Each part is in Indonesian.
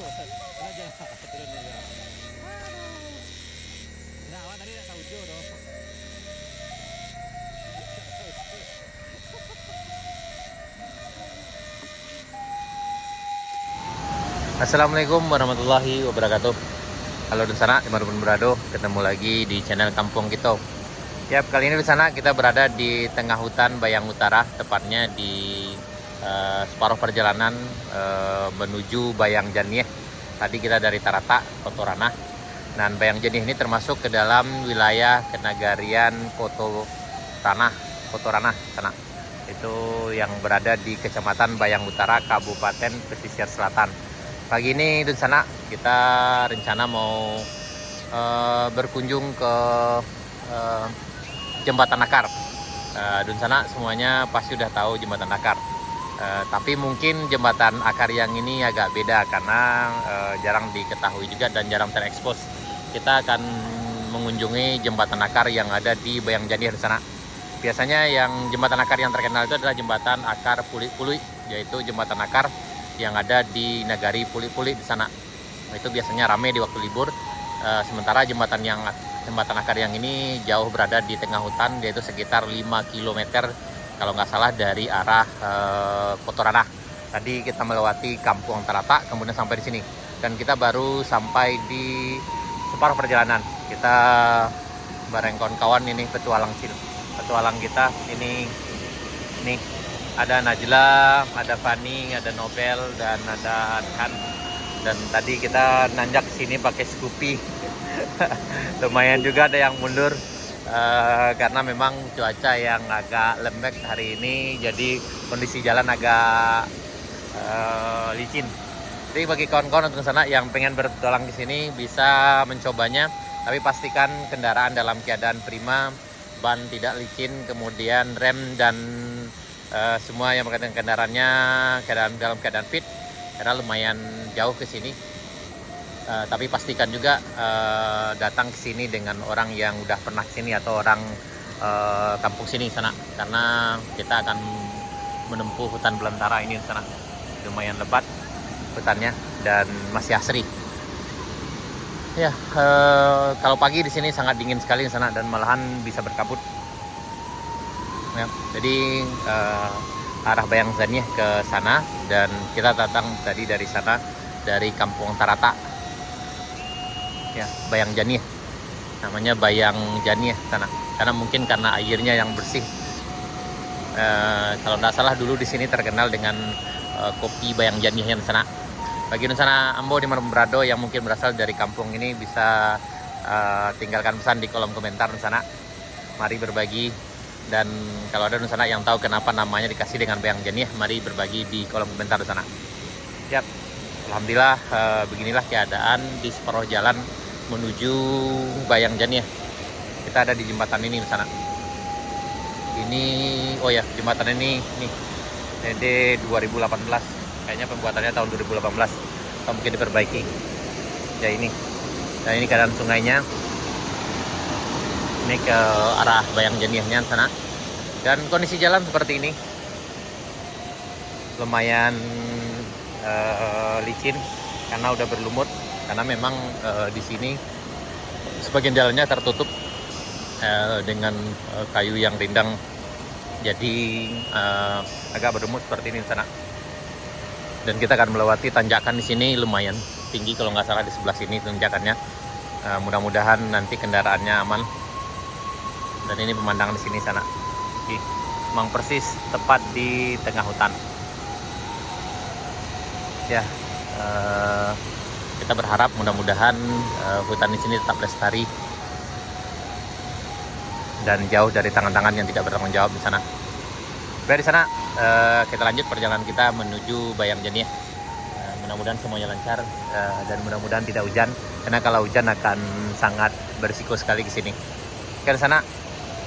Turun dulu. Nah, awak tadi nak tahu dong. Assalamualaikum warahmatullahi wabarakatuh. Halo di sana, dimanapun berada, ketemu lagi di channel Kampung Kita. Ya, kali ini di sana kita berada di tengah hutan Bayang Utara, tepatnya di separuh perjalanan menuju Bayang Janieh. Tadi kita dari Tarata, Kotorana. Dan Bayang Janieh ini termasuk ke dalam wilayah kenagarian Kotorana sana. Itu yang berada di Kecamatan Bayang Utara, Kabupaten Pesisir Selatan. Pagi ini di sana kita rencana mau berkunjung ke Jembatan Akar. Di sana semuanya pasti udah tahu Jembatan Akar. Tapi mungkin Jembatan Akar yang ini agak beda karena jarang diketahui juga dan jarang terekspos. Kita akan mengunjungi Jembatan Akar yang ada di Bayang Janieh di sana. Biasanya yang Jembatan Akar yang terkenal itu adalah Jembatan Akar Puli-Puli, yaitu Jembatan Akar yang ada di Nagari Puli-Puli di sana. Itu biasanya ramai di waktu libur. Sementara Jembatan Akar yang ini jauh berada di tengah hutan, yaitu sekitar 5 km kalau nggak salah dari arah Kotorana. Tadi kita melewati Kampung Tarata, kemudian sampai di sini. Dan kita baru sampai di separuh perjalanan. Kita bareng kawan-kawan ini petualang kita ini nih. Ada Najla, ada Fani, ada Nobel, dan ada Adhan. Dan tadi kita nanjak sini pakai Scoopy. Lumayan juga ada yang mundur karena memang cuaca yang agak lembek hari ini, jadi kondisi jalan agak licin. Jadi bagi kawan-kawan untuk sana yang pengen bertualang di sini bisa mencobanya, tapi pastikan kendaraan dalam keadaan prima, ban tidak licin, kemudian rem dan semua yang berkaitan kendaraannya dalam keadaan fit, karena lumayan jauh ke sini. Tapi pastikan juga datang ke sini dengan orang yang udah pernah ke sini atau orang kampung sini sana, karena kita akan menempuh hutan belantara ini di sana. Lumayan lebat hutannya dan masih asri. Ya, kalau pagi di sini sangat dingin sekali di sana dan malahan bisa berkabut. Ya, jadi arah Bayang Janieh ke sana, dan kita datang tadi dari sana dari Kampung Tarata. Ya, Bayang Janieh. Namanya Bayang Janieh sana. Karena mungkin karena airnya yang bersih. Kalau tidak salah dulu di sini terkenal dengan kopi Bayang Janieh yang sana. Bagi di sana Ambo di Merado yang mungkin berasal dari kampung ini bisa tinggalkan pesan di kolom komentar di sana. Mari berbagi. Dan kalau ada di sana yang tahu kenapa namanya dikasih dengan Bayang Janieh, mari berbagi di kolom komentar di sana. Yap, alhamdulillah beginilah keadaan di separuh jalan menuju Bayang Janieh. Kita ada di jembatan ini di sana. Ini, oh ya, jembatan ini nih ED 2018. Kayaknya pembuatannya tahun 2018. Atau mungkin diperbaiki. Ya ini. Dan ini keadaan sungainya. Ini ke arah Bayang Janiehnya sana. Dan kondisi jalan seperti ini. Lumayan licin karena udah berlumut, karena memang di sini sebagian jalannya tertutup dengan kayu yang rindang. Jadi agak berlumut seperti ini di sana. Dan kita akan melewati tanjakan di sini lumayan tinggi, kalau nggak salah di sebelah sini tanjakannya. Mudah-mudahan nanti kendaraannya aman. Dan ini pemandangan di sini sana. Memang persis tepat di tengah hutan. Ya, kita berharap mudah-mudahan hutan di sini tetap lestari dan jauh dari tangan-tangan yang tidak bertanggung jawab di sana. Dari sana kita lanjut perjalanan kita menuju Bayang Janieh. Mudah-mudahan semuanya lancar dan mudah-mudahan tidak hujan, karena kalau hujan akan sangat berisiko sekali ke sini. Ke sana.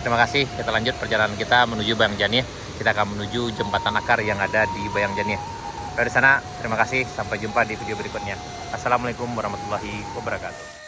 Terima kasih. Kita lanjut perjalanan kita menuju Bayang Janieh. Kita akan menuju Jembatan Akar yang ada di Bayang Janieh. Dari sana, terima kasih. Sampai jumpa di video berikutnya. Assalamualaikum warahmatullahi wabarakatuh.